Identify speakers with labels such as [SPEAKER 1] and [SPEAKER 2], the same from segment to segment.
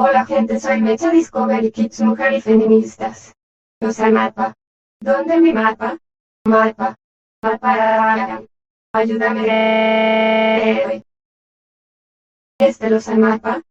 [SPEAKER 1] Hola gente, soy Mecha Discovery Kids, mujer y feministas. Los al mapa. ¿Dónde mi mapa? Mapa. Mapa. Ayúdame. Los al mapa.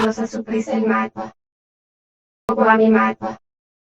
[SPEAKER 1] Rosa Suplicy el mapa. Poco a mi mapa.